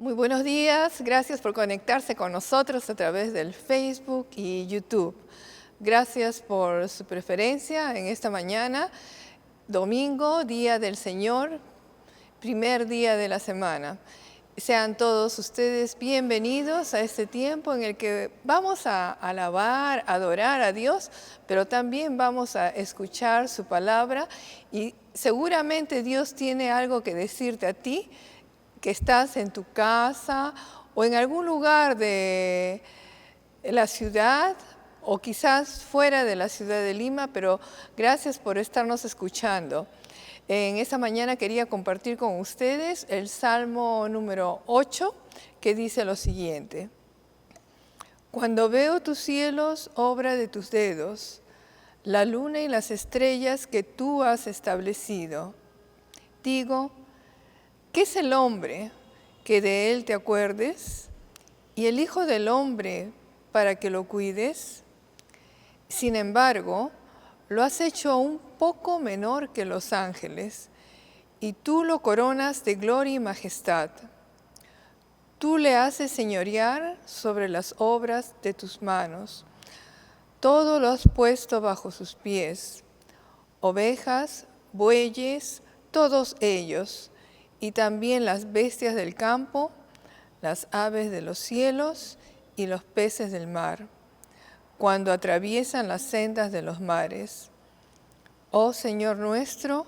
Muy buenos días, gracias por conectarse con nosotros a través del Facebook y YouTube. Gracias por su preferencia en esta mañana, domingo, Día del Señor, primer día de la semana. Sean todos ustedes bienvenidos a este tiempo en el que vamos a alabar, adorar a Dios, pero también vamos a escuchar su palabra y seguramente Dios tiene algo que decirte a ti, que estás en tu casa o en algún lugar de la ciudad o quizás fuera de la ciudad de Lima, pero gracias por estarnos escuchando. En esta mañana quería compartir con ustedes el Salmo número 8, que dice lo siguiente: Cuando veo tus cielos, obra de tus dedos, la luna y las estrellas que tú has establecido, digo, ¿qué es el hombre que de él te acuerdes? ¿Y el hijo del hombre para que lo cuides? Sin embargo, lo has hecho un poco menor que los ángeles, y tú lo coronas de gloria y majestad. Tú le haces señorear sobre las obras de tus manos. Todo lo has puesto bajo sus pies, ovejas, bueyes, todos ellos, y también las bestias del campo, las aves de los cielos y los peces del mar, cuando atraviesan las sendas de los mares. Oh Señor nuestro,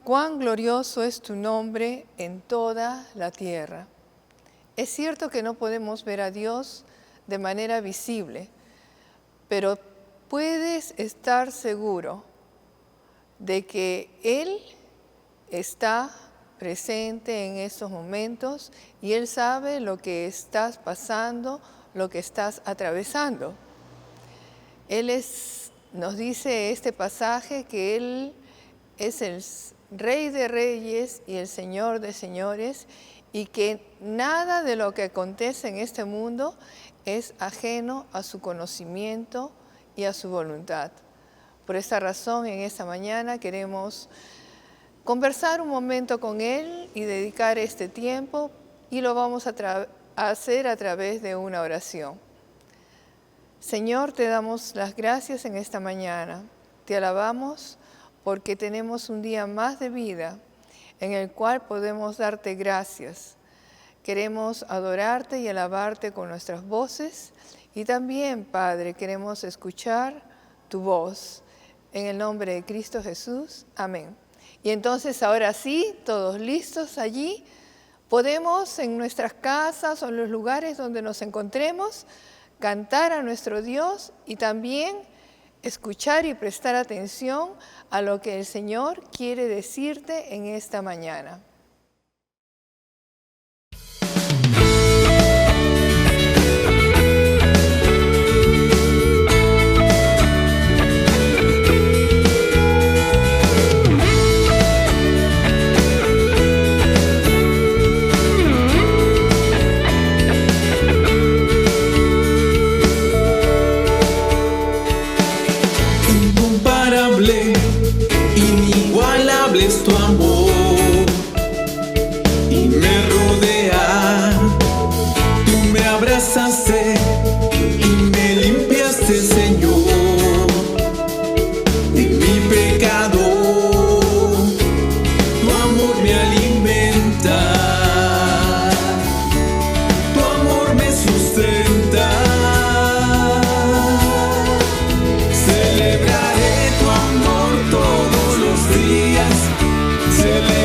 cuán glorioso es tu nombre en toda la tierra. Es cierto que no podemos ver a Dios de manera visible, pero puedes estar seguro de que Él está presente en estos momentos y Él sabe lo que estás pasando, lo que estás atravesando. Nos dice este pasaje que Él es el Rey de Reyes y el Señor de Señores y que nada de lo que acontece en este mundo es ajeno a su conocimiento y a su voluntad. Por esta razón, en esta mañana queremos conversar un momento con Él y dedicar este tiempo, y lo vamos a hacer a través de una oración. Señor, te damos las gracias en esta mañana. Te alabamos porque tenemos un día más de vida en el cual podemos darte gracias. Queremos adorarte y alabarte con nuestras voces y también, Padre, queremos escuchar tu voz. En el nombre de Cristo Jesús. Amén. Y entonces ahora sí, todos listos allí, podemos en nuestras casas o en los lugares donde nos encontremos cantar a nuestro Dios y también escuchar y prestar atención a lo que el Señor quiere decirte en esta mañana. Inigualable es tu amor y me rodea. Tú me abrazaste y me limpiaste, Señor, de mi pecado. Tu amor me alimenta, tu amor me sustenta. Celebraré tu amor todos los días. Celebraré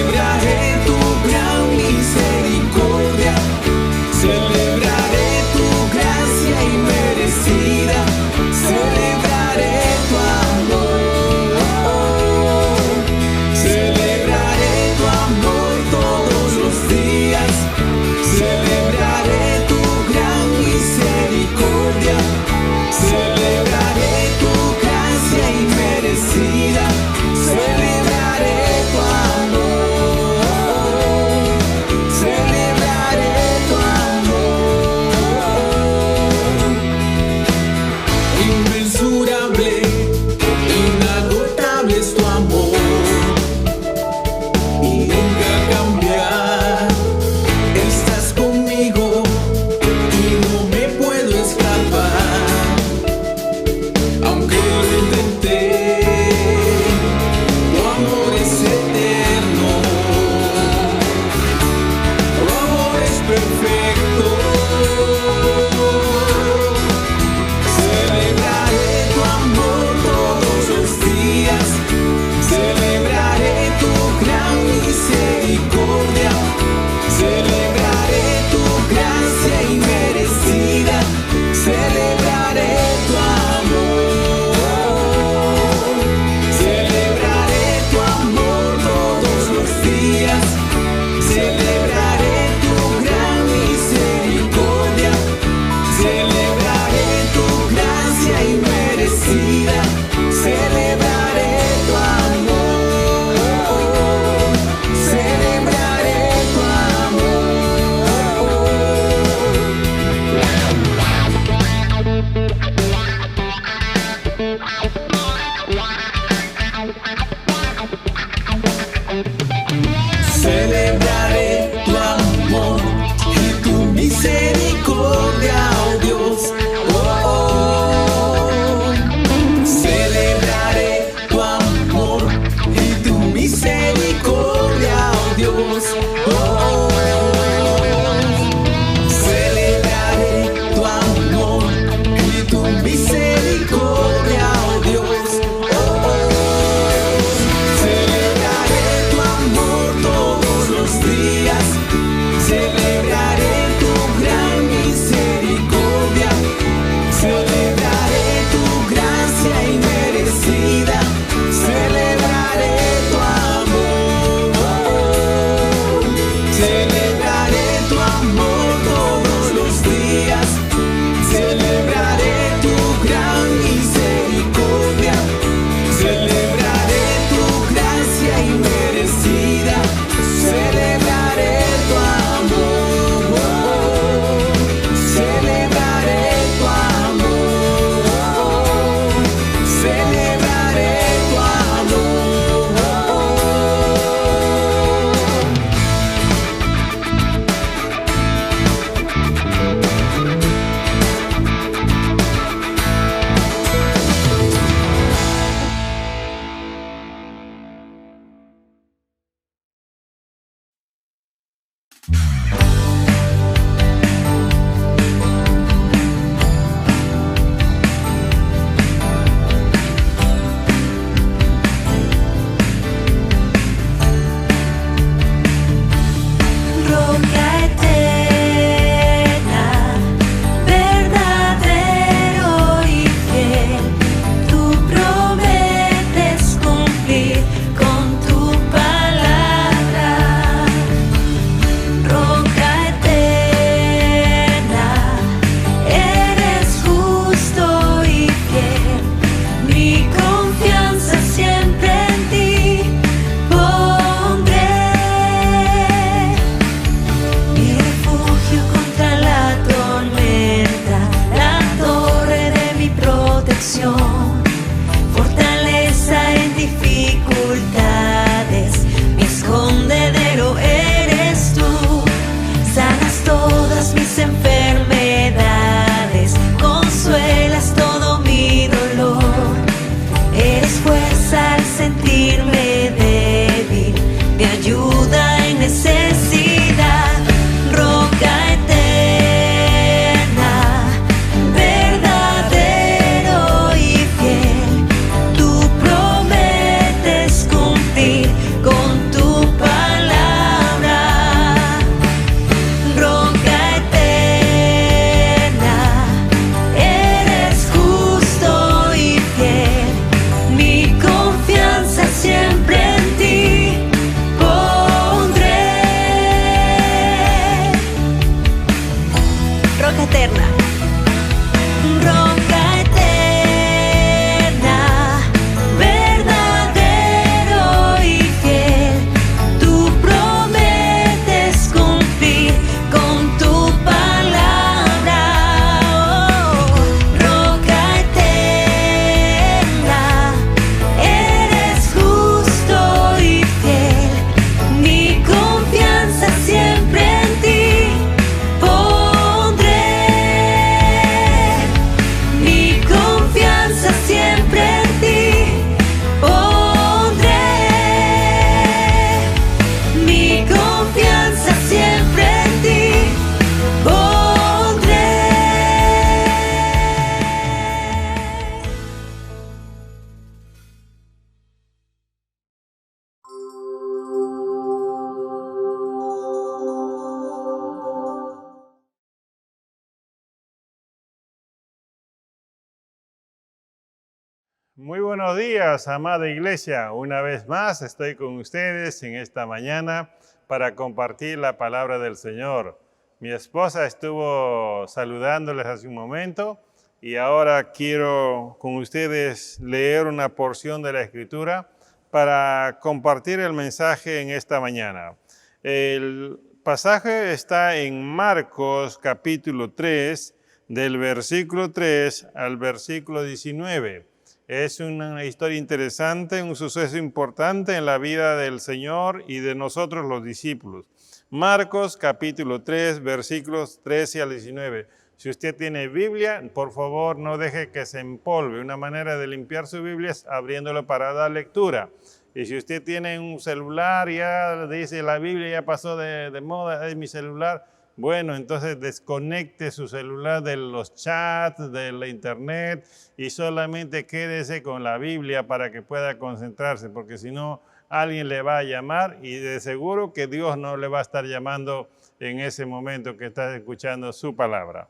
Muy buenos días, amada iglesia. Una vez más estoy con ustedes en esta mañana para compartir la palabra del Señor. Mi esposa estuvo saludándoles hace un momento y ahora quiero con ustedes leer una porción de la Escritura para compartir el mensaje en esta mañana. El pasaje está en Marcos capítulo 3, del versículo 3 al versículo 19. Es una historia interesante, un suceso importante en la vida del Señor y de nosotros los discípulos. Marcos capítulo 3, versículos 13 al 19. Si usted tiene Biblia, por favor no deje que se empolve. Una manera de limpiar su Biblia es abriéndolo para dar lectura. Y si usted tiene un celular, ya dice la Biblia ya pasó de moda, es mi celular. Bueno, entonces desconecte su celular de los chats, de la internet y solamente quédese con la Biblia para que pueda concentrarse, porque si no, alguien le va a llamar y de seguro que Dios no le va a estar llamando en ese momento que está escuchando su palabra.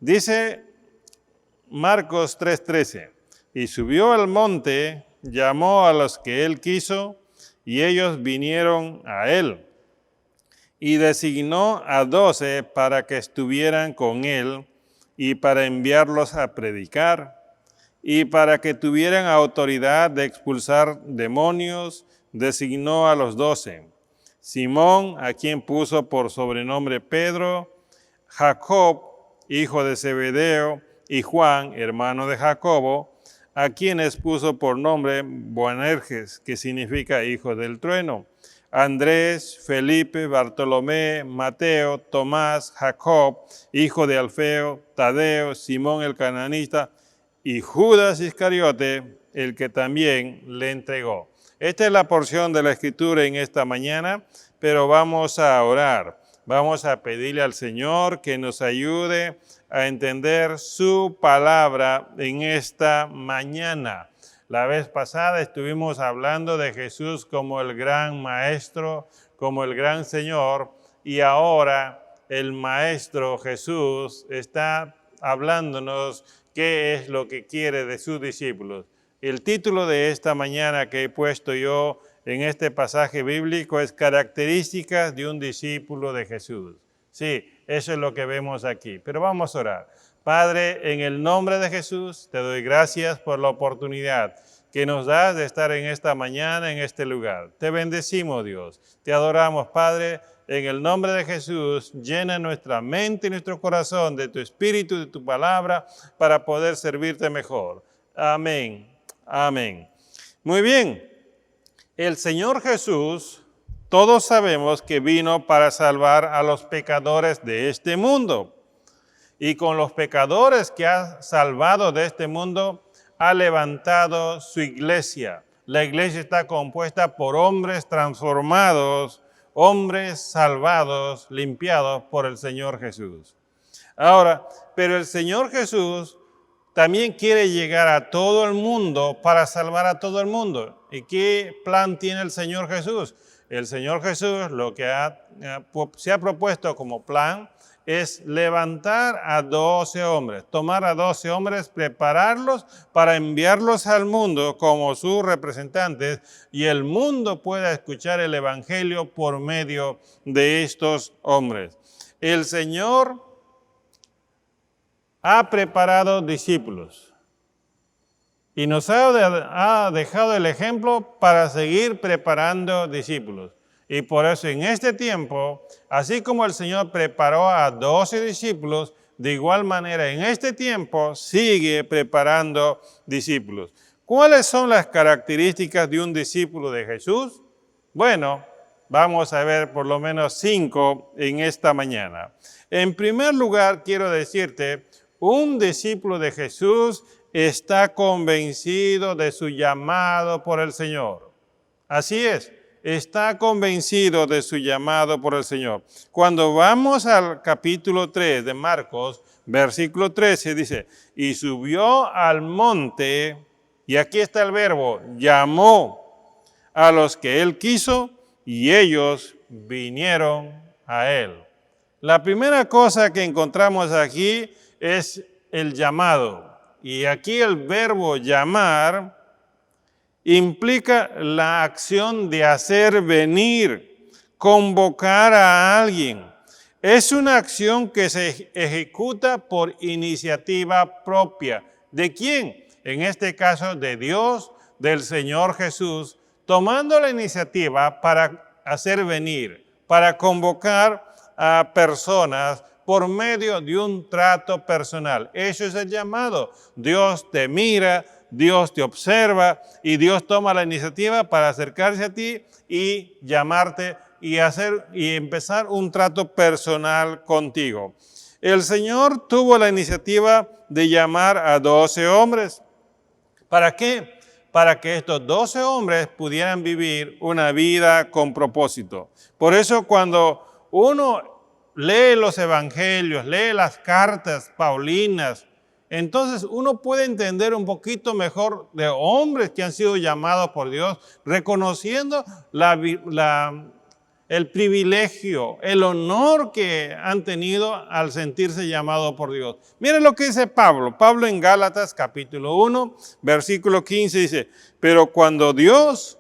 Dice Marcos 3:13, y subió al monte, llamó a los que él quiso y ellos vinieron a él. Y designó a 12 para que estuvieran con él y para enviarlos a predicar y para que tuvieran autoridad de expulsar demonios, designó a los 12. Simón, a quien puso por sobrenombre Pedro, Jacob, hijo de Zebedeo, y Juan, hermano de Jacobo, a quienes puso por nombre Boanerges, que significa hijo del trueno. Andrés, Felipe, Bartolomé, Mateo, Tomás, Jacob, hijo de Alfeo, Tadeo, Simón el cananita y Judas Iscariote, el que también le entregó. Esta es la porción de la Escritura en esta mañana, pero vamos a orar. Vamos a pedirle al Señor que nos ayude a entender su palabra en esta mañana. La vez pasada estuvimos hablando de Jesús como el gran maestro, como el gran Señor, y ahora el maestro Jesús está hablándonos qué es lo que quiere de sus discípulos. El título de esta mañana que he puesto yo en este pasaje bíblico es Características de un discípulo de Jesús. Sí, eso es lo que vemos aquí, pero vamos a orar. Padre, en el nombre de Jesús, te doy gracias por la oportunidad que nos das de estar en esta mañana, en este lugar. Te bendecimos, Dios. Te adoramos, Padre. En el nombre de Jesús, llena nuestra mente y nuestro corazón de tu espíritu, de tu palabra, para poder servirte mejor. Amén. Amén. Muy bien. El Señor Jesús, todos sabemos que vino para salvar a los pecadores de este mundo. Y con los pecadores que ha salvado de este mundo, ha levantado su iglesia. La iglesia está compuesta por hombres transformados, hombres salvados, limpiados por el Señor Jesús. Ahora, pero el Señor Jesús también quiere llegar a todo el mundo para salvar a todo el mundo. ¿Y qué plan tiene el Señor Jesús? El Señor Jesús lo que se ha propuesto como plan es levantar a 12 hombres, tomar a 12 hombres, prepararlos para enviarlos al mundo como sus representantes y el mundo pueda escuchar el evangelio por medio de estos hombres. El Señor ha preparado discípulos y nos ha dejado el ejemplo para seguir preparando discípulos. Y por eso en este tiempo, así como el Señor preparó a 12 discípulos, de igual manera en este tiempo sigue preparando discípulos. ¿Cuáles son las características de un discípulo de Jesús? Bueno, vamos a ver por lo menos 5 en esta mañana. En primer lugar, quiero decirte, un discípulo de Jesús está convencido de su llamado por el Señor. Así es. Está convencido de su llamado por el Señor. Cuando vamos al capítulo 3 de Marcos, versículo 13, dice, y subió al monte, y aquí está el verbo, llamó a los que él quiso, y ellos vinieron a él. La primera cosa que encontramos aquí es el llamado. Y aquí el verbo llamar implica la acción de hacer venir, convocar a alguien. Es una acción que se ejecuta por iniciativa propia. ¿De quién? En este caso, de Dios, del Señor Jesús, tomando la iniciativa para hacer venir, para convocar a personas por medio de un trato personal. Eso es el llamado. Dios te mira, Dios te observa y Dios toma la iniciativa para acercarse a ti y llamarte y empezar un trato personal contigo. El Señor tuvo la iniciativa de llamar a 12 hombres. ¿Para qué? Para que estos 12 hombres pudieran vivir una vida con propósito. Por eso cuando uno lee los evangelios, lee las cartas paulinas, entonces uno puede entender un poquito mejor de hombres que han sido llamados por Dios, reconociendo el privilegio, el honor que han tenido al sentirse llamados por Dios. Miren lo que dice Pablo. Pablo en Gálatas capítulo 1, versículo 15 dice, pero cuando Dios,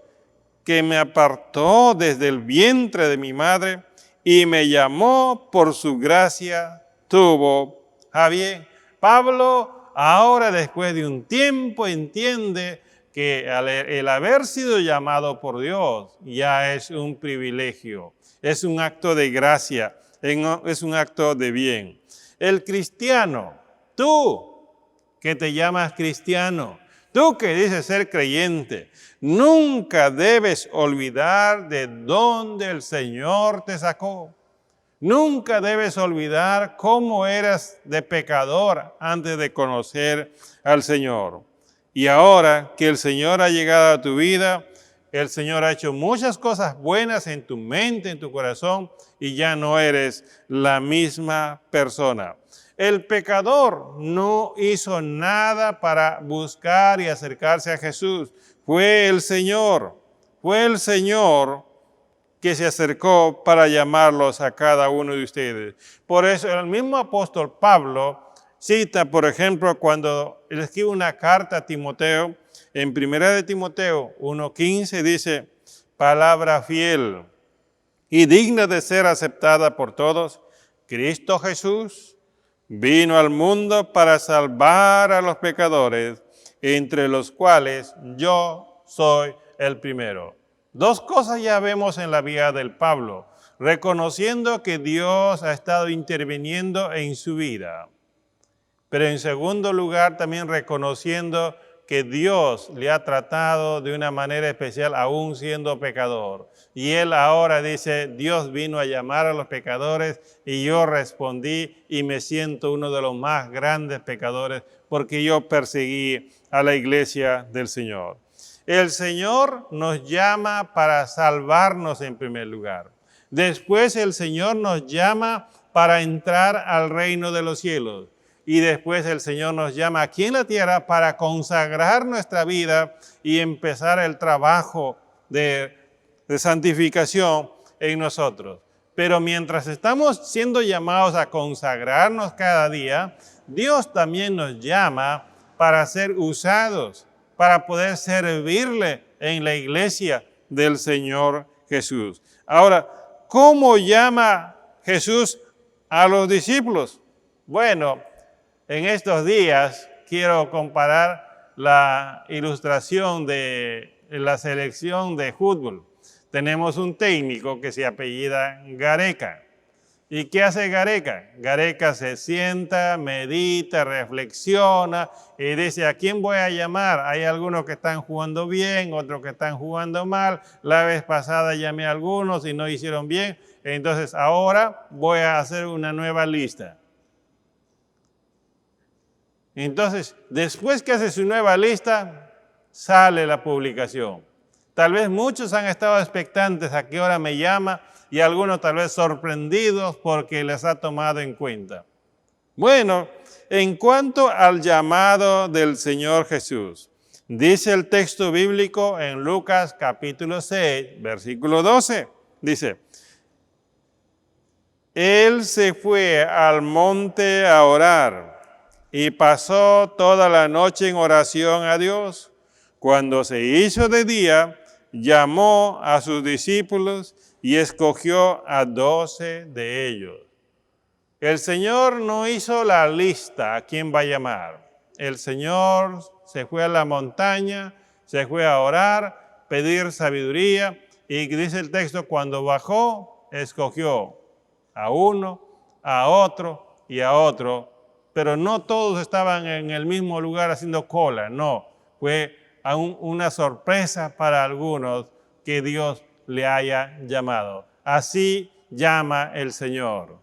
que me apartó desde el vientre de mi madre y me llamó por su gracia, tuvo a bien. Pablo ahora, después de un tiempo, entiende que el haber sido llamado por Dios ya es un privilegio, es un acto de gracia, es un acto de bien. El cristiano, tú que te llamas cristiano, tú que dices ser creyente, nunca debes olvidar de dónde el Señor te sacó. Nunca debes olvidar cómo eras de pecador antes de conocer al Señor. Y ahora que el Señor ha llegado a tu vida, el Señor ha hecho muchas cosas buenas en tu mente, en tu corazón, y ya no eres la misma persona. El pecador no hizo nada para buscar y acercarse a Jesús. Fue el Señor que se acercó para llamarlos a cada uno de ustedes. Por eso el mismo apóstol Pablo cita, por ejemplo, cuando él escribe una carta a Timoteo, en 1 de Timoteo 1:15 dice, palabra fiel y digna de ser aceptada por todos, Cristo Jesús vino al mundo para salvar a los pecadores, entre los cuales yo soy el primero. Dos cosas ya vemos en la vida del Pablo, reconociendo que Dios ha estado interviniendo en su vida, pero en segundo lugar también reconociendo que Dios le ha tratado de una manera especial aún siendo pecador. Y él ahora dice, Dios vino a llamar a los pecadores y yo respondí y me siento uno de los más grandes pecadores porque yo perseguí a la iglesia del Señor. El Señor nos llama para salvarnos en primer lugar. Después el Señor nos llama para entrar al reino de los cielos. Y después el Señor nos llama aquí en la tierra para consagrar nuestra vida y empezar el trabajo de santificación en nosotros. Pero mientras estamos siendo llamados a consagrarnos cada día, Dios también nos llama para ser usados, para poder servirle en la iglesia del Señor Jesús. Ahora, ¿cómo llama Jesús a los discípulos? Bueno, en estos días quiero comparar la ilustración de la selección de fútbol. Tenemos un técnico que se apellida Gareca. ¿Y qué hace Gareca? Gareca se sienta, medita, reflexiona y dice, ¿a quién voy a llamar? Hay algunos que están jugando bien, otros que están jugando mal. La vez pasada llamé a algunos y no hicieron bien. Entonces ahora voy a hacer una nueva lista. Entonces, después que hace su nueva lista, sale la publicación. Tal vez muchos han estado expectantes a qué hora me llama y algunos tal vez sorprendidos porque les ha tomado en cuenta. Bueno, en cuanto al llamado del Señor Jesús, dice el texto bíblico en Lucas capítulo 6, versículo 12, dice, Él se fue al monte a orar y pasó toda la noche en oración a Dios. Cuando se hizo de día, llamó a sus discípulos y escogió a 12 de ellos. El Señor no hizo la lista a quién va a llamar. El Señor se fue a la montaña, se fue a orar, pedir sabiduría, y dice el texto, cuando bajó, escogió a uno, a otro y a otro, pero no todos estaban en el mismo lugar haciendo cola, no, fue una sorpresa para algunos que Dios le haya llamado. Así llama el Señor.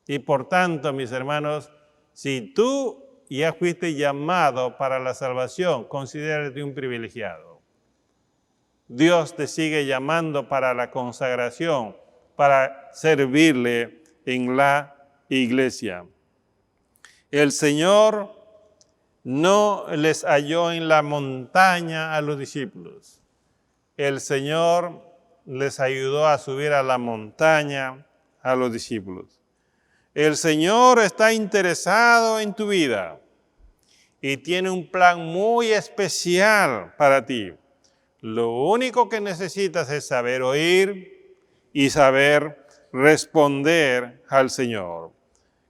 Y por tanto, mis hermanos, si tú ya fuiste llamado para la salvación, considérate un privilegiado. Dios te sigue llamando para la consagración, para servirle en la iglesia. El Señor no les halló en la montaña a los discípulos. El Señor les ayudó a subir a la montaña a los discípulos. El Señor está interesado en tu vida y tiene un plan muy especial para ti. Lo único que necesitas es saber oír y saber responder al Señor.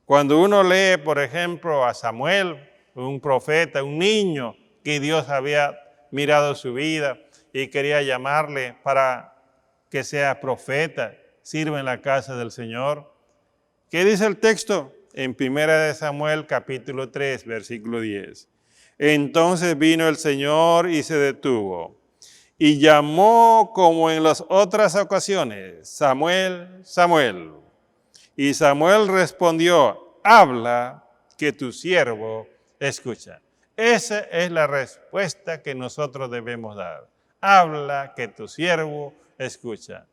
Cuando uno lee, por ejemplo, a Samuel, un profeta, un niño que Dios había mirado su vida y quería llamarle para que sea profeta, sirva en la casa del Señor. ¿Qué dice el texto? En 1 Samuel capítulo 3, versículo 10. Entonces vino el Señor y se detuvo y llamó como en las otras ocasiones, Samuel, Samuel. Y Samuel respondió, habla, que tu siervo escucha. Esa es la respuesta que nosotros debemos dar. Habla, que tu siervo escucha.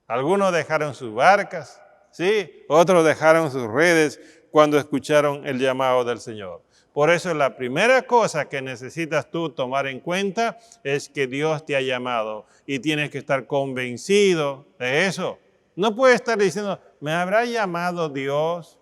Algunos dejaron sus barcas, ¿sí? Otros dejaron sus redes cuando escucharon el llamado del Señor. Por eso la primera cosa que necesitas tú tomar en cuenta es que Dios te ha llamado y tienes que estar convencido de eso. No puedes estar diciendo, ¿me habrá llamado Dios?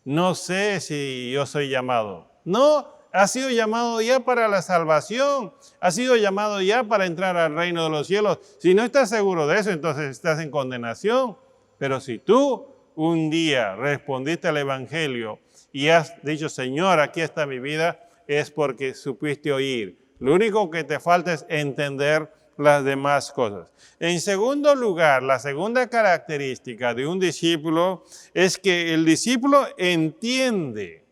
No sé si yo soy llamado. No, has sido llamado ya para la salvación. Has sido llamado ya para entrar al reino de los cielos. Si no estás seguro de eso, entonces estás en condenación. Pero si tú un día respondiste al Evangelio y has dicho, Señor, aquí está mi vida, es porque supiste oír. Lo único que te falta es entender las demás cosas. En segundo lugar, la segunda característica de un discípulo es que el discípulo entiende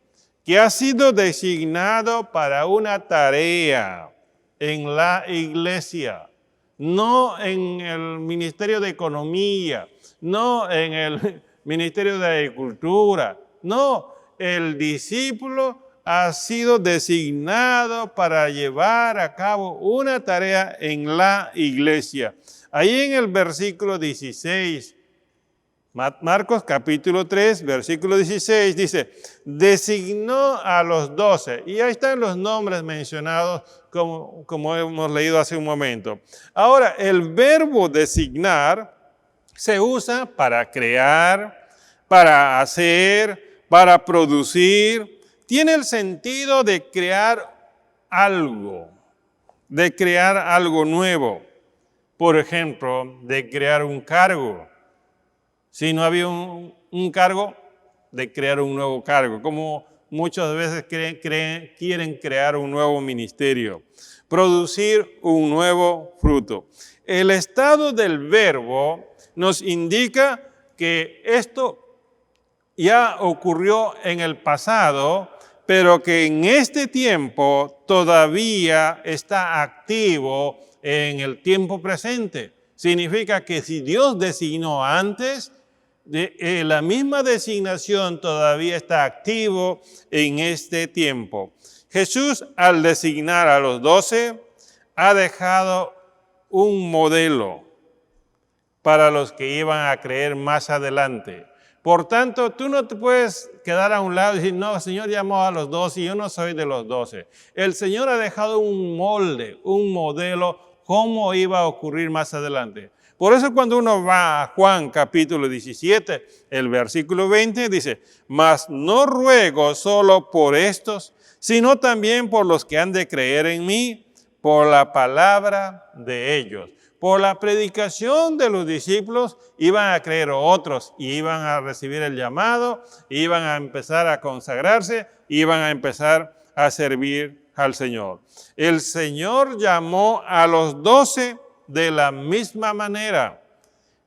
que ha sido designado para una tarea en la iglesia, no en el Ministerio de Economía, no en el Ministerio de Agricultura, no, el discípulo ha sido designado para llevar a cabo una tarea en la iglesia. Ahí en el versículo 16, Marcos capítulo 3, versículo 16, dice, designó a los 12. Y ahí están los nombres mencionados como hemos leído hace un momento. Ahora, el verbo designar se usa para crear, para hacer, para producir. Tiene el sentido de crear algo nuevo. Por ejemplo, de crear un cargo. Si no había un cargo, de crear un nuevo cargo. Como muchas veces quieren crear un nuevo ministerio. Producir un nuevo fruto. El estado del verbo nos indica que esto ya ocurrió en el pasado, pero que en este tiempo todavía está activo en el tiempo presente. Significa que si Dios designó antes, la misma designación todavía está activo en este tiempo. Jesús, al designar a los 12, ha dejado un modelo para los que iban a creer más adelante. Por tanto, tú no te puedes quedar a un lado y decir, no, el Señor llamó a los 12 y yo no soy de los 12. El Señor ha dejado un molde, un modelo, cómo iba a ocurrir más adelante. Por eso cuando uno va a Juan capítulo 17, el versículo 20, dice, mas no ruego solo por estos, sino también por los que han de creer en mí, por la palabra de ellos. Por la predicación de los discípulos iban a creer otros y iban a recibir el llamado, iban a empezar a consagrarse, iban a empezar a servir al Señor. El Señor llamó a los 12 de la misma manera,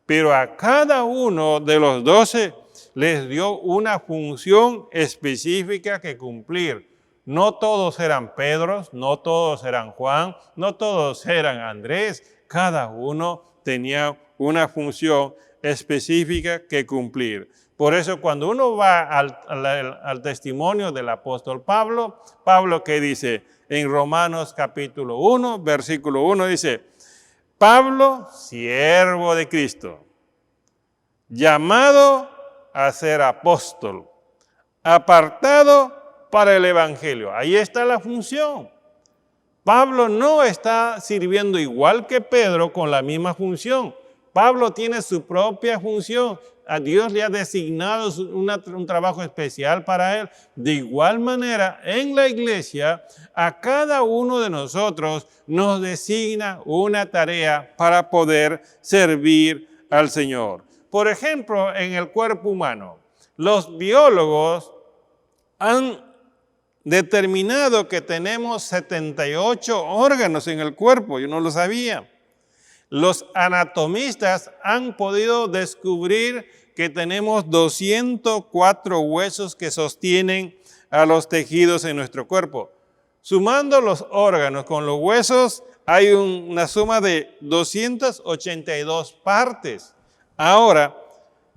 pero a cada uno de los 12 les dio una función específica que cumplir. No todos eran Pedros, no todos eran Juan, no todos eran Andrés. Cada uno tenía una función específica que cumplir. Por eso cuando uno va al testimonio del apóstol Pablo, Pablo que dice en Romanos capítulo 1, versículo 1, dice, Pablo, siervo de Cristo, llamado a ser apóstol, apartado para el evangelio. Ahí está la función. Pablo no está sirviendo igual que Pedro con la misma función. Pablo tiene su propia función. A Dios le ha designado un trabajo especial para él. De igual manera, en la iglesia, a cada uno de nosotros nos designa una tarea para poder servir al Señor. Por ejemplo, en el cuerpo humano, los biólogos han determinado que tenemos 78 órganos en el cuerpo. Yo no lo sabía. Los anatomistas han podido descubrir que tenemos 204 huesos que sostienen a los tejidos en nuestro cuerpo. Sumando los órganos con los huesos, hay una suma de 282 partes. Ahora,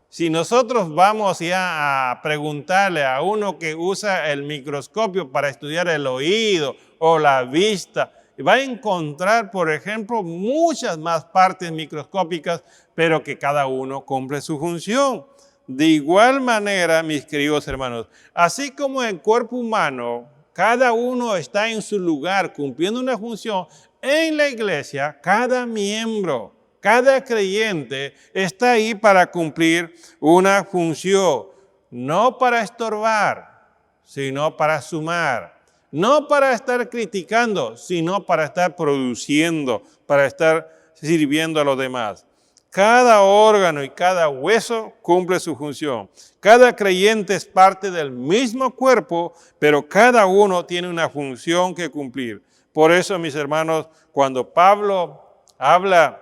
si nosotros vamos ya a preguntarle a uno que usa el microscopio para estudiar el oído o la vista, va a encontrar, por ejemplo, muchas más partes microscópicas, pero que cada uno cumple su función. De igual manera, mis queridos hermanos, así como en el cuerpo humano, cada uno está en su lugar cumpliendo una función, en la iglesia, cada miembro, cada creyente está ahí para cumplir una función, no para estorbar, sino para sumar. No para estar criticando, sino para estar produciendo, para estar sirviendo a los demás. Cada órgano y cada hueso cumple su función. Cada creyente es parte del mismo cuerpo, pero cada uno tiene una función que cumplir. Por eso, mis hermanos, cuando Pablo habla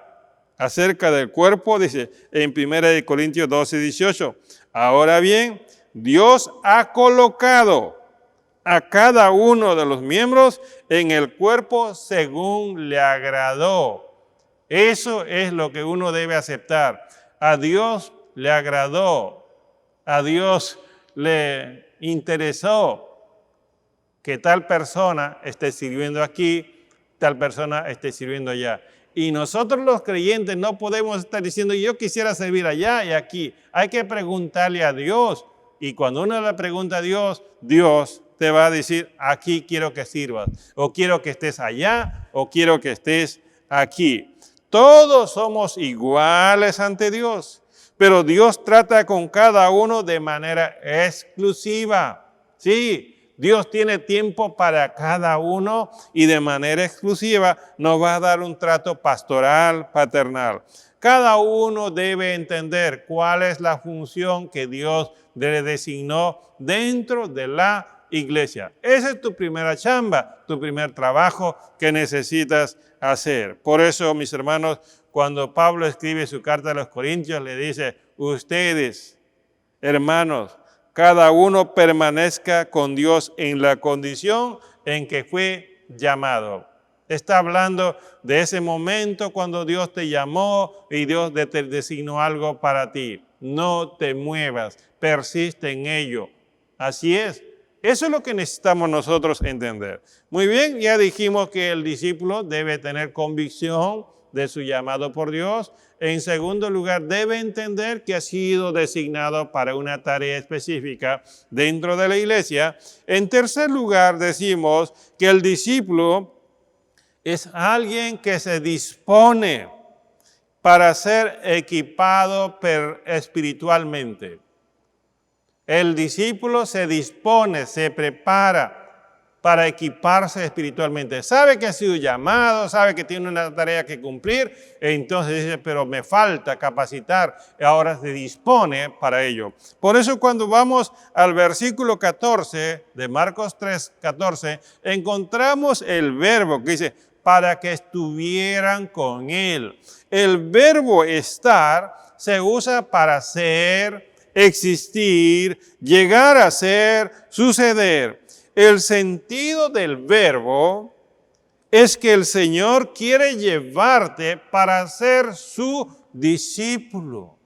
acerca del cuerpo, dice en 1 Corintios 12, 18, ahora bien, Dios ha colocado a cada uno de los miembros en el cuerpo según le agradó. Eso es lo que uno debe aceptar. A Dios le agradó, a Dios le interesó que tal persona esté sirviendo aquí, tal persona esté sirviendo allá. Y nosotros los creyentes no podemos estar diciendo, yo quisiera servir allá y aquí. Hay que preguntarle a Dios. Y cuando uno le pregunta a Dios, Dios te va a decir, aquí quiero que sirvas, o quiero que estés allá, o quiero que estés aquí. Todos somos iguales ante Dios, pero Dios trata con cada uno de manera exclusiva. Sí, Dios tiene tiempo para cada uno y de manera exclusiva nos va a dar un trato pastoral, paternal. Cada uno debe entender cuál es la función que Dios le designó dentro de la iglesia. Esa es tu primera chamba, tu primer trabajo que necesitas hacer. Por eso, mis hermanos, cuando Pablo escribe su carta a los Corintios, le dice, ustedes, hermanos, cada uno permanezca con Dios en la condición en que fue llamado. Está hablando de ese momento cuando Dios te llamó y Dios te designó algo para ti. No te muevas, persiste en ello. Así es. Eso es lo que necesitamos nosotros entender. Muy bien, ya dijimos que el discípulo debe tener convicción de su llamado por Dios. En segundo lugar, debe entender que ha sido designado para una tarea específica dentro de la iglesia. En tercer lugar, decimos que el discípulo es alguien que se dispone para ser equipado espiritualmente. El discípulo se dispone, se prepara para equiparse espiritualmente. Sabe que ha sido llamado, sabe que tiene una tarea que cumplir, e entonces dice, pero me falta capacitar, y ahora se dispone para ello. Por eso cuando vamos al versículo 14 de Marcos 3, 14, encontramos el verbo que dice, para que estuvieran con él. El verbo estar se usa para ser, existir, llegar a ser, suceder. El sentido del verbo es que el Señor quiere llevarte para ser su discípulo.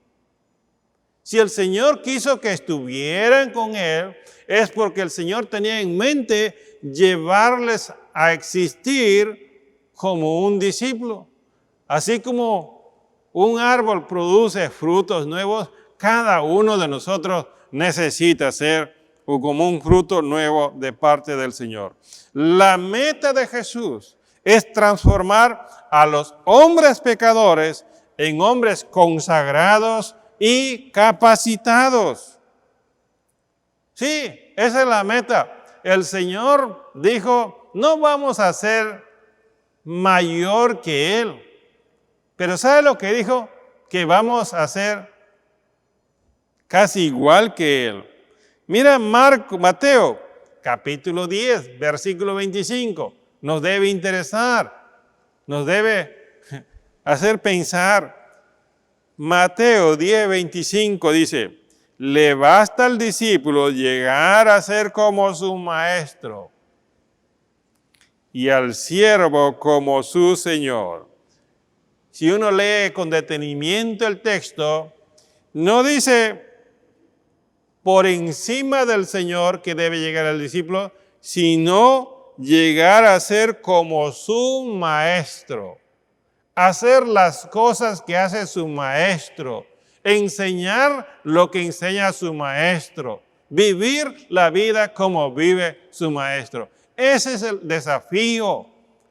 Si el Señor quiso que estuvieran con Él, es porque el Señor tenía en mente llevarles a existir como un discípulo. Así como un árbol produce frutos nuevos, cada uno de nosotros necesita ser o como un fruto nuevo de parte del Señor. La meta de Jesús es transformar a los hombres pecadores en hombres consagrados y capacitados. Sí, esa es la meta. El Señor dijo, no vamos a ser mayor que Él. Pero ¿sabe lo que dijo? Que vamos a ser casi igual que Él. Mira Mateo, capítulo 10, versículo 25. Nos debe interesar, nos debe hacer pensar. Mateo 10, 25 dice, le basta al discípulo llegar a ser como su maestro y al siervo como su señor. Si uno lee con detenimiento el texto, no dice por encima del Señor que debe llegar al discípulo, sino llegar a ser como su maestro. Hacer las cosas que hace su maestro. Enseñar lo que enseña su maestro. Vivir la vida como vive su maestro. Ese es el desafío.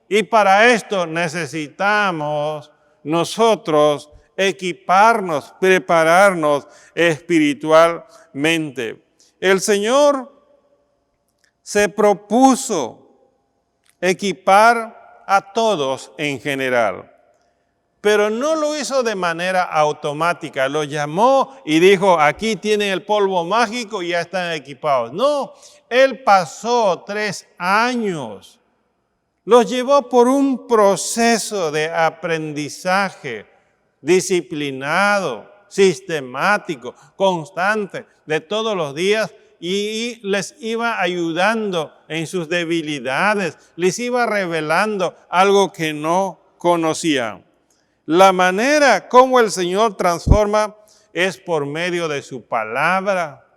Y para esto necesitamos nosotros equiparnos, prepararnos espiritualmente. El Señor se propuso equipar a todos en general, pero no lo hizo de manera automática. Lo llamó y dijo, aquí tienen el polvo mágico y ya están equipados. No, Él pasó 3 años. Los llevó por un proceso de aprendizaje disciplinado, sistemático, constante, de todos los días, y les iba ayudando en sus debilidades, les iba revelando algo que no conocían. La manera como el Señor transforma es por medio de su palabra.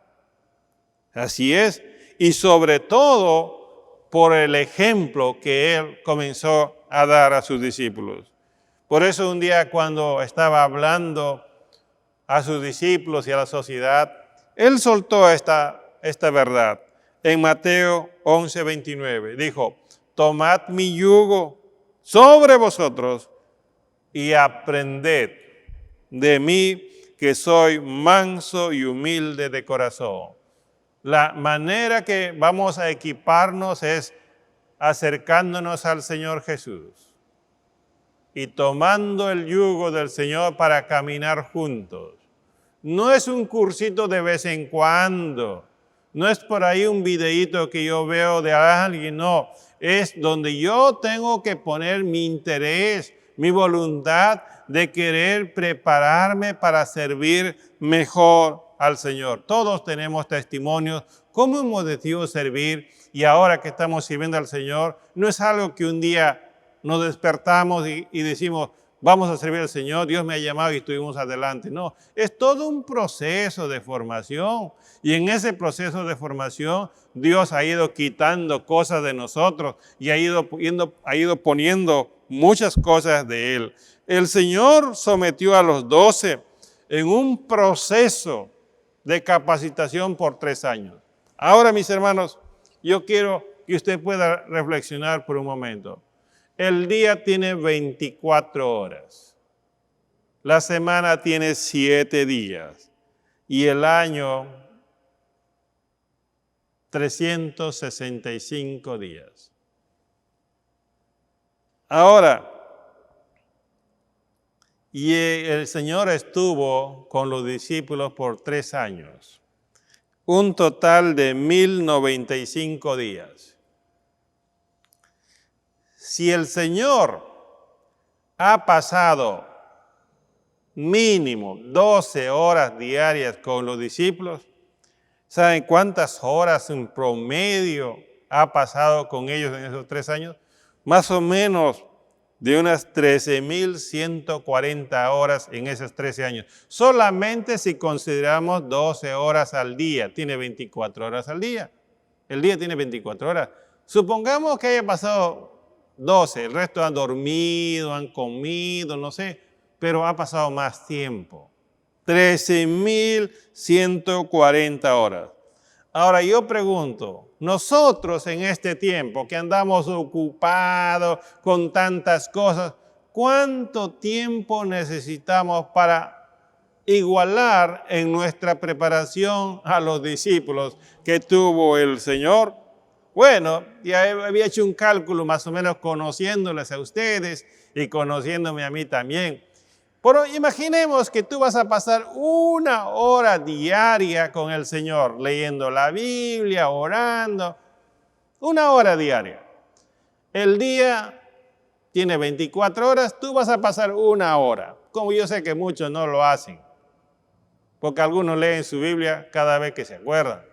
Así es, y sobre todo por el ejemplo que Él comenzó a dar a sus discípulos. Por eso un día cuando estaba hablando a sus discípulos y a la sociedad, Él soltó esta verdad. En Mateo 11, 29 dijo, tomad mi yugo sobre vosotros y aprended de mí que soy manso y humilde de corazón. La manera que vamos a equiparnos es acercándonos al Señor Jesús y tomando el yugo del Señor para caminar juntos. No es un cursito de vez en cuando, no es por ahí un videíto que yo veo de alguien, no. Es donde yo tengo que poner mi interés, mi voluntad de querer prepararme para servir mejor al Señor. Todos tenemos testimonios, cómo hemos decidido servir, y ahora que estamos sirviendo al Señor, no es algo que un día nos despertamos y decimos, vamos a servir al Señor, Dios me ha llamado y estuvimos adelante. No, es todo un proceso de formación. Y en ese proceso de formación, Dios ha ido quitando cosas de nosotros y ha ido poniendo muchas cosas de Él. El Señor sometió a los 12 en un proceso de capacitación por 3 años. Ahora, mis hermanos, yo quiero que usted pueda reflexionar por un momento. El día tiene 24 horas. La semana tiene 7 días. Y el año, 365 días. Ahora, y el Señor estuvo con los discípulos por 3 años, un total de 1095 días. Si el Señor ha pasado mínimo 12 horas diarias con los discípulos, ¿saben cuántas horas en promedio ha pasado con ellos en esos 3 años? Más o menos de unas 13.140 horas en esos 13 años. Solamente si consideramos 12 horas al día, tiene 24 horas al día. El día tiene 24 horas. Supongamos que haya pasado 12, el resto han dormido, han comido, no sé, pero ha pasado más tiempo. 13.140 horas. Ahora yo pregunto, nosotros en este tiempo que andamos ocupados con tantas cosas, ¿cuánto tiempo necesitamos para igualar en nuestra preparación a los discípulos que tuvo el Señor? Bueno, ya había hecho un cálculo más o menos conociéndoles a ustedes y conociéndome a mí también. Pero imaginemos que tú vas a pasar 1 hora diaria con el Señor, leyendo la Biblia, orando. 1 hora diaria. El día tiene 24 horas, tú vas a pasar 1 hora. Como yo sé que muchos no lo hacen, porque algunos leen su Biblia cada vez que se acuerdan.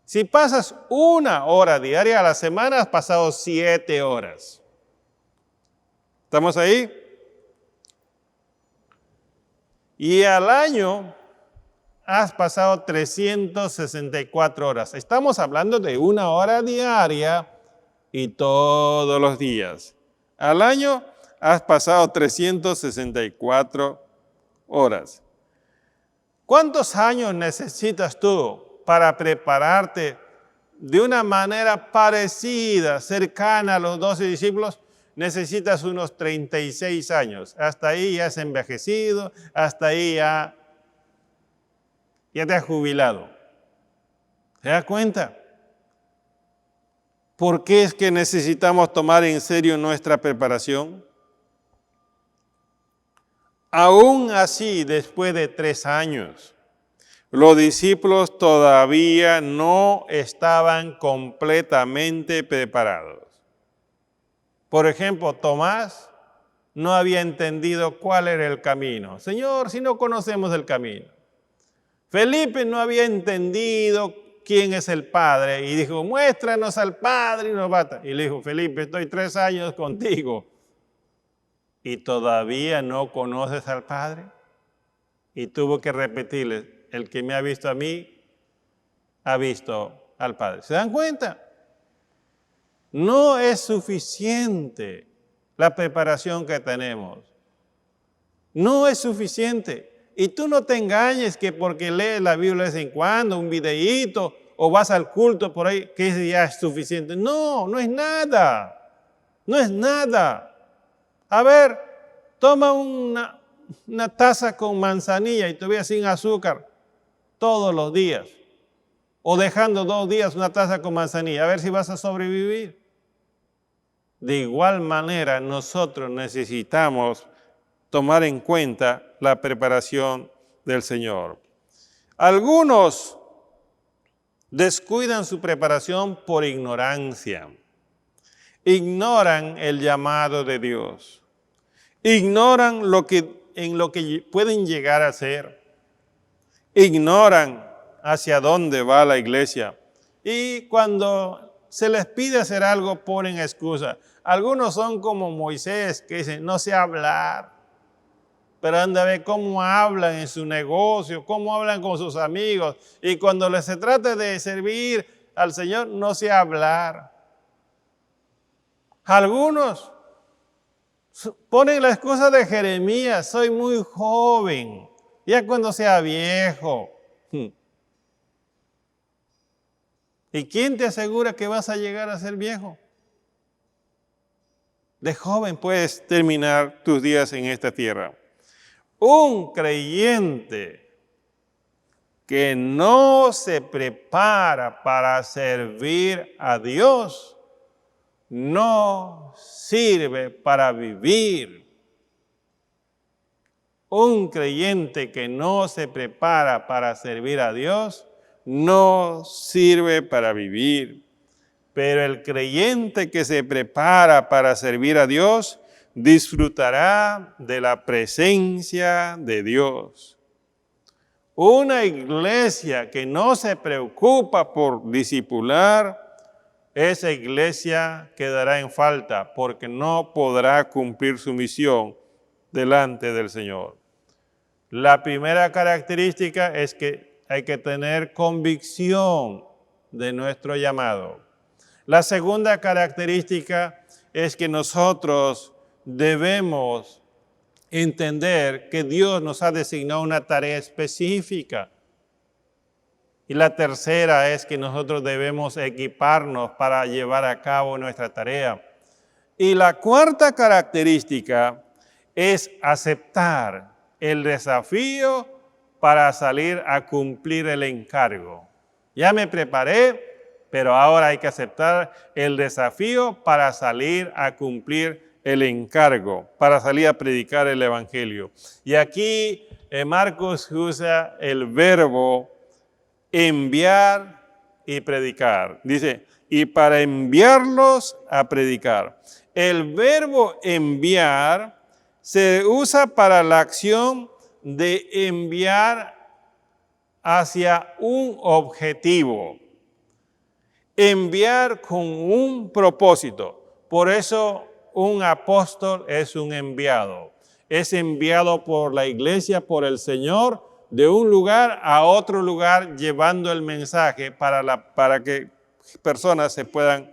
Si pasas 1 hora diaria a la semana, has pasado 7 horas. ¿Estamos ahí? Y al año has pasado 364 horas. Estamos hablando de 1 hora diaria y todos los días. Al año has pasado 364 horas. ¿Cuántos años necesitas tú para prepararte de una manera parecida, cercana a los 12 discípulos? Necesitas unos 36 años. Hasta ahí ya has envejecido, hasta ahí ya te has jubilado. ¿Se da cuenta? ¿Por qué es que necesitamos tomar en serio nuestra preparación? Aún así, después de 3 años, los discípulos todavía no estaban completamente preparados. Por ejemplo, Tomás no había entendido cuál era el camino. Señor, si no conocemos el camino. Felipe no había entendido quién es el Padre y dijo, muéstranos al Padre y nos basta. Y le dijo, Felipe, estoy 3 años contigo y todavía no conoces al Padre. Y tuvo que repetirle, el que me ha visto a mí, ha visto al Padre. ¿Se dan cuenta? No es suficiente la preparación que tenemos. No es suficiente. Y tú no te engañes que porque lees la Biblia de vez en cuando, un videíto, o vas al culto por ahí, que eso ya es suficiente. No, no es nada. No es nada. A ver, toma una taza con manzanilla y todavía sin azúcar todos los días. O dejando 2 días una taza con manzanilla. A ver si vas a sobrevivir. De igual manera, nosotros necesitamos tomar en cuenta la preparación del Señor. Algunos descuidan su preparación por ignorancia. Ignoran el llamado de Dios. Ignoran en lo que pueden llegar a ser. Ignoran hacia dónde va la iglesia. Y cuando se les pide hacer algo, ponen excusa. Algunos son como Moisés, que dicen, no sé hablar. Pero anda a ver cómo hablan en su negocio, cómo hablan con sus amigos. Y cuando se trata de servir al Señor, no sé hablar. Algunos ponen la excusa de Jeremías, soy muy joven, ya cuando sea viejo. ¿Y quién te asegura que vas a llegar a ser viejo? De joven puedes terminar tus días en esta tierra. Un creyente que no se prepara para servir a Dios, no sirve para vivir. Un creyente que no se prepara para servir a Dios, no sirve para vivir. Pero el creyente que se prepara para servir a Dios, disfrutará de la presencia de Dios. Una iglesia que no se preocupa por discipular, esa iglesia quedará en falta porque no podrá cumplir su misión delante del Señor. La primera característica es que hay que tener convicción de nuestro llamado. La segunda característica es que nosotros debemos entender que Dios nos ha designado una tarea específica. Y la tercera es que nosotros debemos equiparnos para llevar a cabo nuestra tarea. Y la cuarta característica es aceptar el desafío para salir a cumplir el encargo. Ya me preparé, pero ahora hay que aceptar el desafío para salir a cumplir el encargo, para salir a predicar el evangelio. Y aquí Marcos usa el verbo enviar y predicar. Dice, y para enviarlos a predicar. El verbo enviar se usa para la acción de enviar hacia un objetivo. Enviar con un propósito. Por eso un apóstol es un enviado. Es enviado por la iglesia, por el Señor, de un lugar a otro lugar, llevando el mensaje para que personas se puedan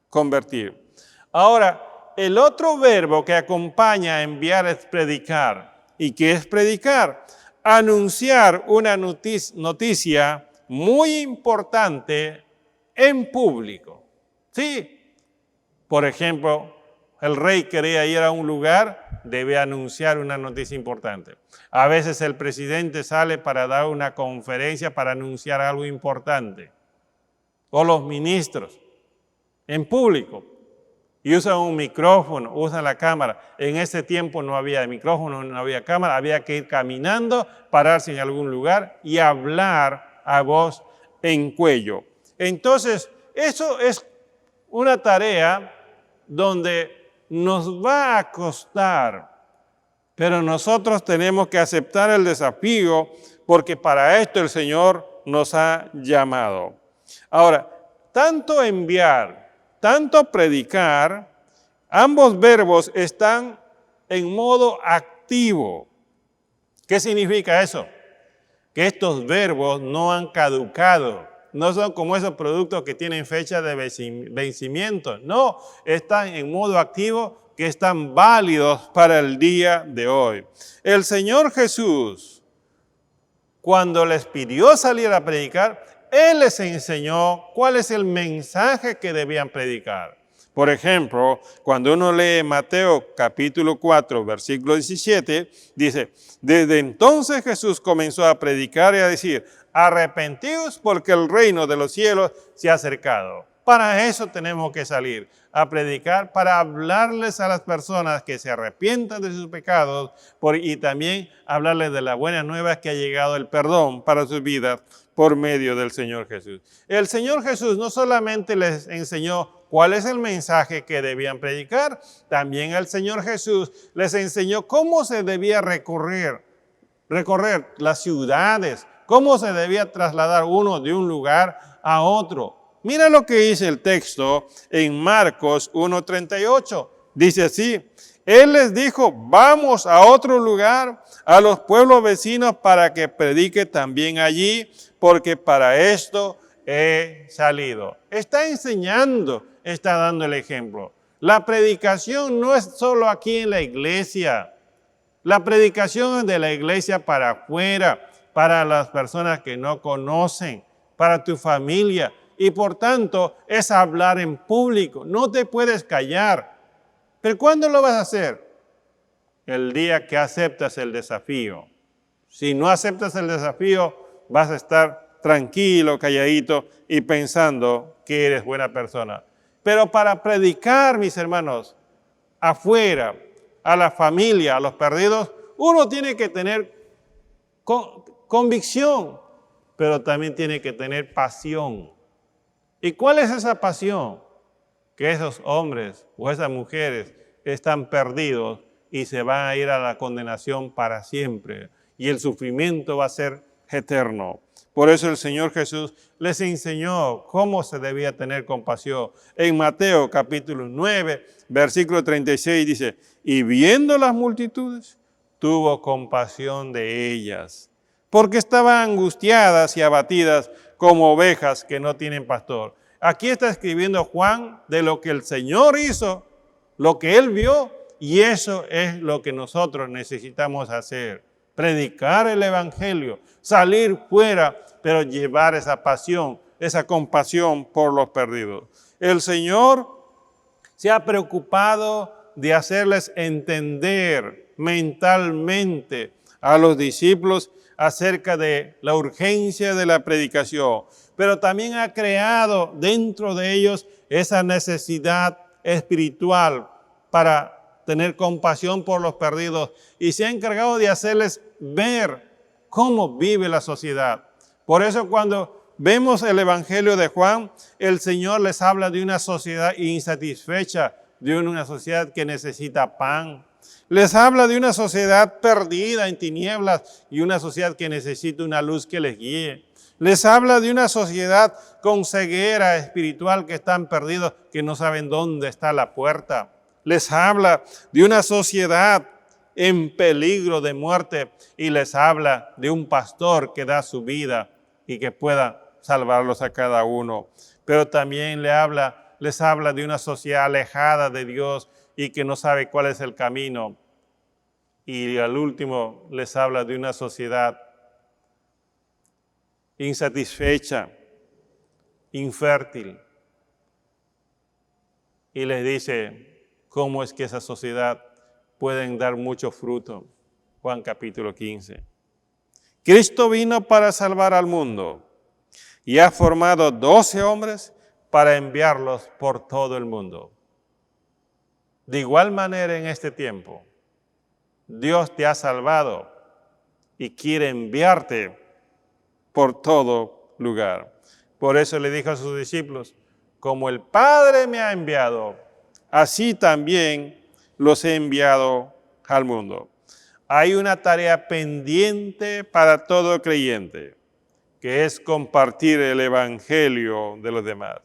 convertir. Ahora, el otro verbo que acompaña a enviar es predicar. ¿Y qué es predicar? Anunciar una noticia muy importante en público. Sí, por ejemplo, el rey quería ir a un lugar, debe anunciar una noticia importante. A veces el presidente sale para dar una conferencia para anunciar algo importante. O los ministros, en público. Y usan un micrófono, usan la cámara. En ese tiempo no había micrófono, no había cámara, había que ir caminando, pararse en algún lugar y hablar a voz en cuello. Entonces, eso es una tarea donde nos va a costar, pero nosotros tenemos que aceptar el desafío porque para esto el Señor nos ha llamado. Ahora, tanto enviar, tanto predicar, ambos verbos están en modo activo. ¿Qué significa eso? Que estos verbos no han caducado. No son como esos productos que tienen fecha de vencimiento. No, están en modo activo, que están válidos para el día de hoy. El Señor Jesús, cuando les pidió salir a predicar, Él les enseñó cuál es el mensaje que debían predicar. Por ejemplo, cuando uno lee Mateo capítulo 4, versículo 17, dice, desde entonces Jesús comenzó a predicar y a decir, arrepentíos porque el reino de los cielos se ha acercado. Para eso tenemos que salir a predicar, para hablarles a las personas que se arrepientan de sus pecados y también hablarles de la buena nueva que ha llegado el perdón para sus vidas por medio del Señor Jesús. El Señor Jesús no solamente les enseñó cuál es el mensaje que debían predicar, también el Señor Jesús les enseñó cómo se debía recorrer las ciudades, cómo se debía trasladar uno de un lugar a otro. Mira lo que dice el texto en Marcos 1:38. Dice así, Él les dijo, vamos a otro lugar, a los pueblos vecinos para que predique también allí, porque para esto he salido. Está enseñando, está dando el ejemplo. La predicación no es solo aquí en la iglesia. La predicación es de la iglesia para afuera, para las personas que no conocen, para tu familia. Y por tanto, es hablar en público. No te puedes callar. ¿Pero cuándo lo vas a hacer? El día que aceptas el desafío. Si no aceptas el desafío, vas a estar tranquilo, calladito y pensando que eres buena persona. Pero para predicar, mis hermanos, afuera, a la familia, a los perdidos, uno tiene que tener convicción, pero también tiene que tener pasión. ¿Y cuál es esa pasión? Que esos hombres o esas mujeres están perdidos y se van a ir a la condenación para siempre. Y el sufrimiento va a ser eterno. Por eso el Señor Jesús les enseñó cómo se debía tener compasión. En Mateo capítulo 9, versículo 36 dice, y viendo las multitudes, tuvo compasión de ellas, porque estaban angustiadas y abatidas como ovejas que no tienen pastor. Aquí está escribiendo Juan de lo que el Señor hizo, lo que Él vio, y eso es lo que nosotros necesitamos hacer. Predicar el Evangelio, salir fuera, pero llevar esa pasión, esa compasión por los perdidos. El Señor se ha preocupado de hacerles entender mentalmente a los discípulos acerca de la urgencia de la predicación, pero también ha creado dentro de ellos esa necesidad espiritual para tener compasión por los perdidos y se ha encargado de hacerles ver cómo vive la sociedad. Por eso cuando vemos el Evangelio de Juan, el Señor les habla de una sociedad insatisfecha, de una sociedad que necesita pan. Les habla de una sociedad perdida en tinieblas y una sociedad que necesita una luz que les guíe. Les habla de una sociedad con ceguera espiritual que están perdidos, que no saben dónde está la puerta. Les habla de una sociedad en peligro de muerte y les habla de un pastor que da su vida y que pueda salvarlos a cada uno. Pero también les habla de una sociedad alejada de Dios y que no sabe cuál es el camino. Y al último les habla de una sociedad insatisfecha, infértil. Y les dice cómo es que esa sociedad pueden dar mucho fruto. Juan capítulo 15. Cristo vino para salvar al mundo y ha formado 12 hombres para enviarlos por todo el mundo. De igual manera en este tiempo, Dios te ha salvado y quiere enviarte por todo lugar. Por eso le dijo a sus discípulos, como el Padre me ha enviado, así también los he enviado al mundo. Hay una tarea pendiente para todo creyente, que es compartir el Evangelio de los demás.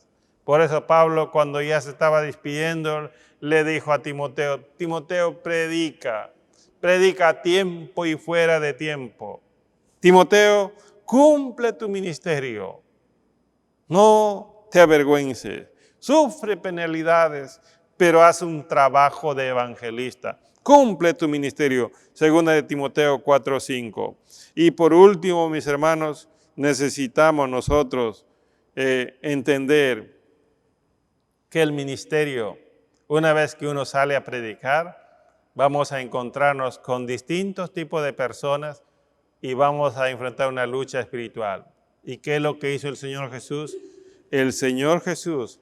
Por eso Pablo, cuando ya se estaba despidiendo, le dijo a Timoteo, Timoteo, predica a tiempo y fuera de tiempo. Timoteo, cumple tu ministerio. No te avergüences, sufre penalidades, pero haz un trabajo de evangelista. Cumple tu ministerio, segunda de Timoteo 4:5. Y por último, mis hermanos, necesitamos nosotros entender que el ministerio, una vez que uno sale a predicar, vamos a encontrarnos con distintos tipos de personas y vamos a enfrentar una lucha espiritual. ¿Y qué es lo que hizo el Señor Jesús? El Señor Jesús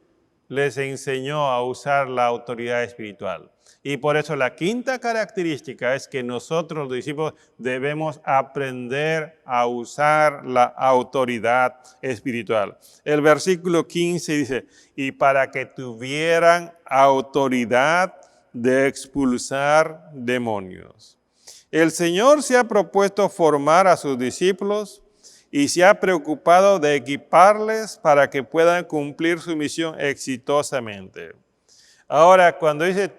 les enseñó a usar la autoridad espiritual. Y por eso la quinta característica es que nosotros, los discípulos, debemos aprender a usar la autoridad espiritual. El versículo 15 dice, y para que tuvieran autoridad de expulsar demonios. El Señor se ha propuesto formar a sus discípulos y se ha preocupado de equiparles para que puedan cumplir su misión exitosamente. Ahora, cuando dice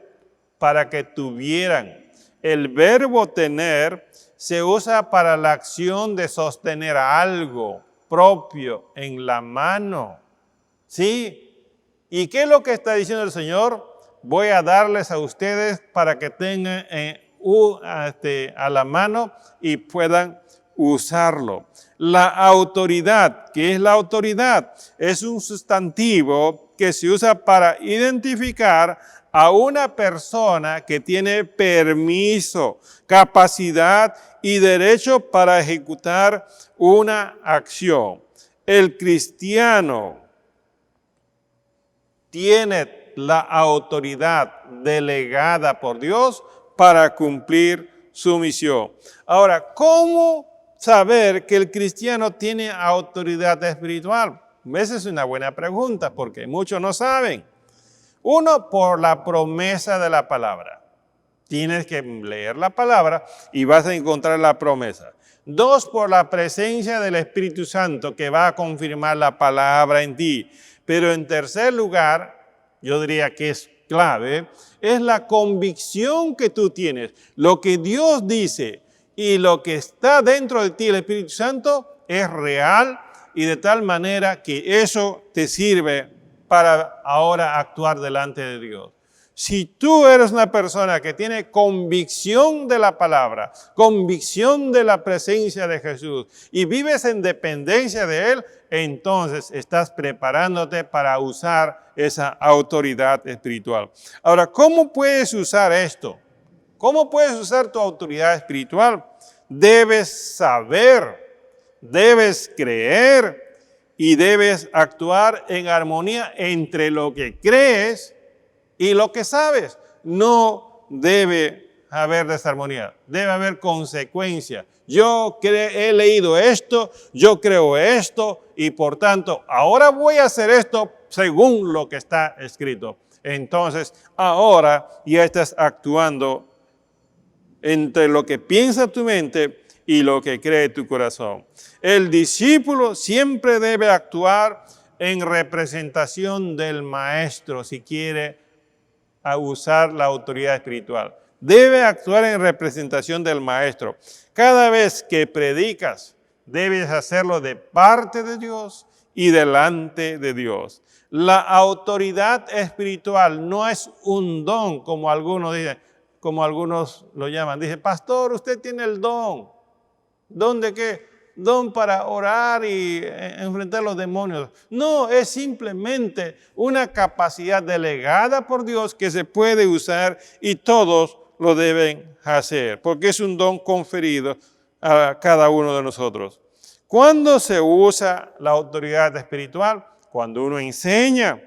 para que tuvieran, el verbo tener se usa para la acción de sostener algo propio en la mano. ¿Sí? ¿Y qué es lo que está diciendo el Señor? Voy a darles a ustedes para que tengan a la mano y puedan usarlo. La autoridad, ¿qué es la autoridad? Es un sustantivo que se usa para identificar a una persona que tiene permiso, capacidad y derecho para ejecutar una acción. El cristiano tiene la autoridad delegada por Dios para cumplir su misión. Ahora, ¿cómo saber que el cristiano tiene autoridad espiritual? Esa es una buena pregunta porque muchos no saben. Uno, por la promesa de la palabra. Tienes que leer la palabra y vas a encontrar la promesa. Dos, por la presencia del Espíritu Santo que va a confirmar la palabra en ti. Pero en tercer lugar, yo diría que es clave, es la convicción que tú tienes. Lo que Dios dice y lo que está dentro de ti, el Espíritu Santo, es real y de tal manera que eso te sirve para ahora actuar delante de Dios. Si tú eres una persona que tiene convicción de la palabra, convicción de la presencia de Jesús y vives en dependencia de Él, entonces estás preparándote para usar esa autoridad espiritual. Ahora, ¿cómo puedes usar esto? ¿Cómo puedes usar tu autoridad espiritual? Debes saber, debes creer y debes actuar en armonía entre lo que crees y lo que sabes. No debe haber desarmonía, debe haber consecuencia. Yo he leído esto, yo creo esto y por tanto ahora voy a hacer esto según lo que está escrito. Entonces ahora ya estás actuando entre lo que piensa tu mente y lo que cree tu corazón. El discípulo siempre debe actuar en representación del maestro si quiere usar la autoridad espiritual. Debe actuar en representación del maestro. Cada vez que predicas, debes hacerlo de parte de Dios y delante de Dios. La autoridad espiritual no es un don, como algunos dicen, como algunos lo llaman. Dice, pastor, usted tiene el don. ¿Don de qué? Don para orar y enfrentar los demonios. No, es simplemente una capacidad delegada por Dios que se puede usar y todos lo deben hacer, porque es un don conferido a cada uno de nosotros. ¿Cuándo se usa la autoridad espiritual? Cuando uno enseña,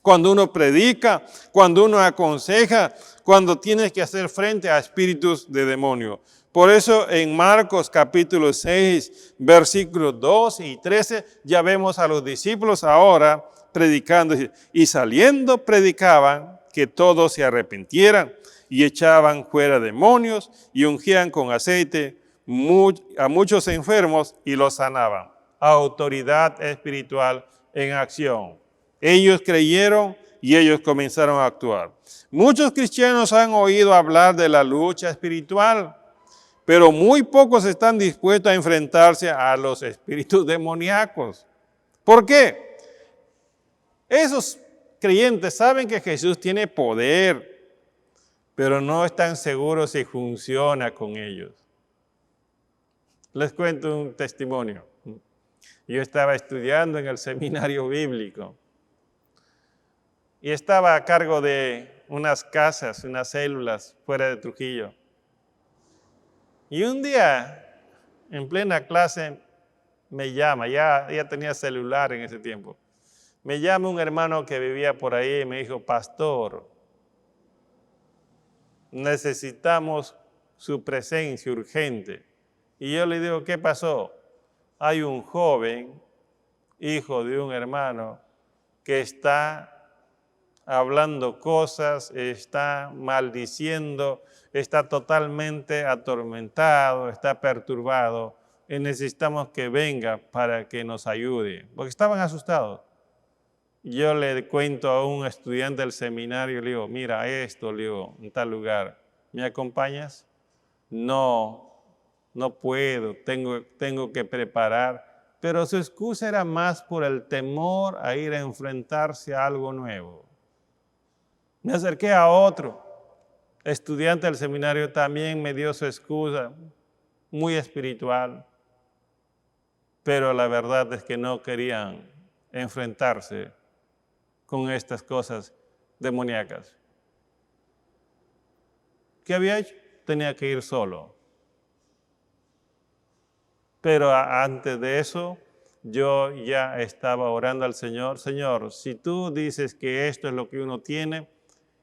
cuando uno predica, cuando uno aconseja, cuando tienes que hacer frente a espíritus de demonio. Por eso en Marcos capítulo 6, versículos 12 y 13, ya vemos a los discípulos ahora predicando. Y saliendo predicaban que todos se arrepintieran y echaban fuera demonios y ungían con aceite a muchos enfermos y los sanaban. Autoridad espiritual en acción. Ellos creyeron y ellos comenzaron a actuar. Muchos cristianos han oído hablar de la lucha espiritual, pero muy pocos están dispuestos a enfrentarse a los espíritus demoníacos. ¿Por qué? Esos creyentes saben que Jesús tiene poder, pero no están seguros si funciona con ellos. Les cuento un testimonio. Yo estaba estudiando en el seminario bíblico y estaba a cargo de unas casas, unas células fuera de Trujillo. Y un día, en plena clase, me llama, ya tenía celular en ese tiempo. Me llama un hermano que vivía por ahí y me dijo, pastor, necesitamos su presencia urgente. Y yo le digo, ¿qué pasó? Hay un joven, hijo de un hermano, que está hablando cosas, está maldiciendo, está totalmente atormentado, está perturbado y necesitamos que venga para que nos ayude, porque estaban asustados. Yo le cuento a un estudiante del seminario, le digo, mira esto, le digo, en tal lugar, ¿me acompañas? No puedo, tengo que preparar, pero su excusa era más por el temor a ir a enfrentarse a algo nuevo. Me acerqué a otro estudiante del seminario, también me dio su excusa, muy espiritual, pero la verdad es que no querían enfrentarse con estas cosas demoníacas. ¿Qué había hecho? Tenía que ir solo. Pero antes de eso, yo ya estaba orando al Señor. Señor, si tú dices que esto es lo que uno tiene,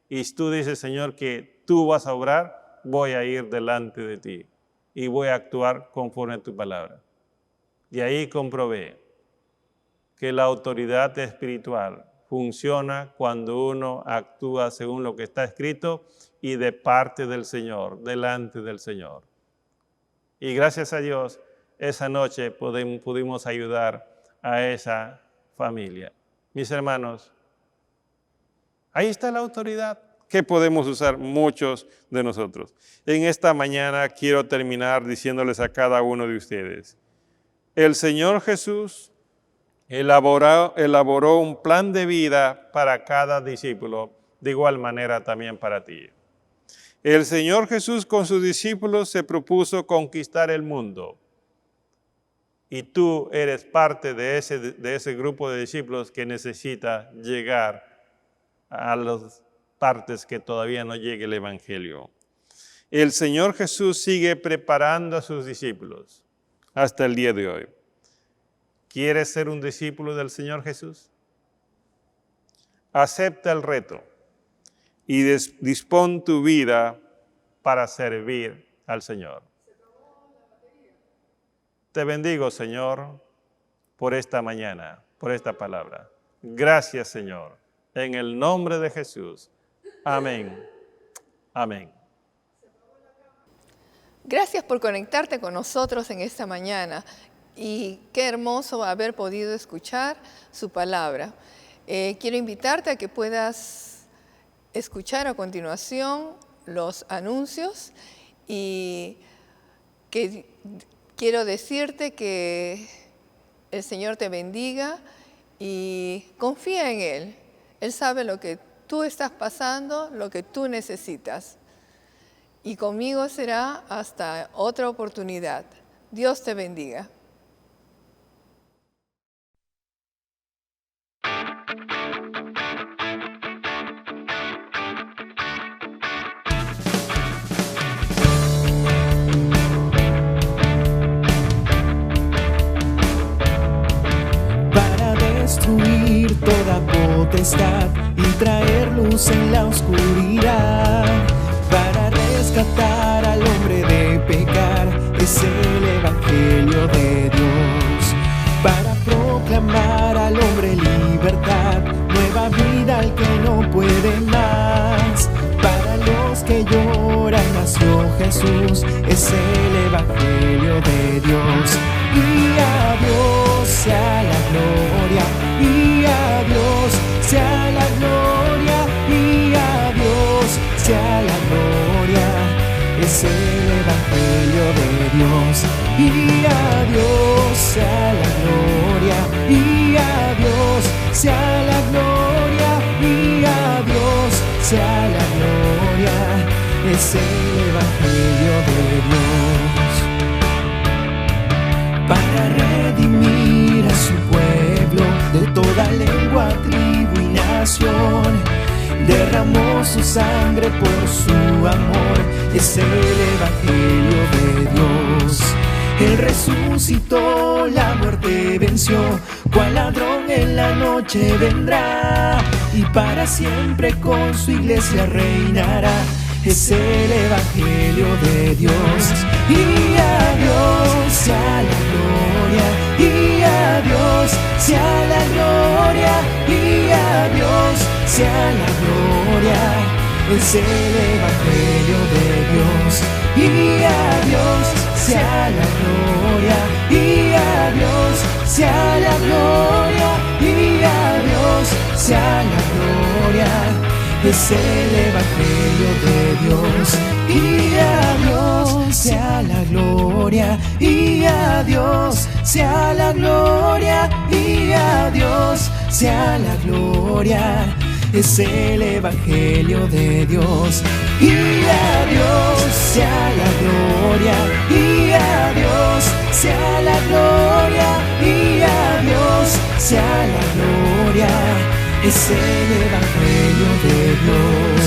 y tú dices, Señor, que tú vas a obrar, voy a ir delante de ti y voy a actuar conforme a tu palabra. Y ahí comprobé que la autoridad espiritual funciona cuando uno actúa según lo que está escrito y de parte del Señor, delante del Señor. Y gracias a Dios, esa noche pudimos ayudar a esa familia. Mis hermanos, ahí está la autoridad que podemos usar muchos de nosotros. En esta mañana quiero terminar diciéndoles a cada uno de ustedes, el Señor Jesús elaboró un plan de vida para cada discípulo, de igual manera también para ti. El Señor Jesús con sus discípulos se propuso conquistar el mundo. Y tú eres parte de ese grupo de discípulos que necesita llegar a las partes que todavía no llegue el Evangelio. El Señor Jesús sigue preparando a sus discípulos hasta el día de hoy. ¿Quieres ser un discípulo del Señor Jesús? Acepta el reto y dispón tu vida para servir al Señor. Te bendigo, Señor, por esta mañana, por esta palabra. Gracias, Señor, en el nombre de Jesús. Amén. Amén. Gracias por conectarte con nosotros en esta mañana y qué hermoso haber podido escuchar su palabra. Quiero invitarte a que puedas escuchar a continuación los anuncios y que quiero decirte que el Señor te bendiga y confía en Él. Él sabe lo que tú estás pasando, lo que tú necesitas. Y conmigo será hasta otra oportunidad. Dios te bendiga. Para destruir toda potestad y traer luz en la oscuridad, para rescatar al hombre de pecar, es el Evangelio de Dios. Para proclamar al hombre libertad, nueva vida al que no puede más. Para los que lloran nació Jesús, es el Evangelio de Dios. Y a Dios sea la gloria, y a Dios sea la gloria, y a Dios sea la gloria, es el Evangelio de Dios. Y a Dios sea la gloria, y a Dios sea la gloria, y a Dios sea la gloria, es el Evangelio de Dios. Para redimir a su pueblo de toda lengua, tribu y nación, derramó su sangre por su amor, es el Evangelio de Dios. Él resucitó, la muerte venció, cual ladrón en la noche vendrá, y para siempre con su iglesia reinará, es el Evangelio de Dios. Y a Dios sea la gloria, y a Dios sea la gloria, y a Dios sea la gloria, es el Evangelio de Dios. Y a Dios sea la gloria, y a Dios sea la gloria, y a Dios sea la gloria, es el Evangelio de Dios. Y a Dios sea la gloria, y a Dios sea la gloria, y a Dios sea la gloria, es el Evangelio de Dios. Y a Dios sea la gloria, y a Dios sea la gloria, y a Dios sea la gloria, es el Evangelio de Dios,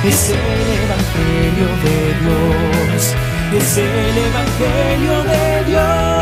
es el Evangelio Evangelio de Dios, es el Evangelio de Dios.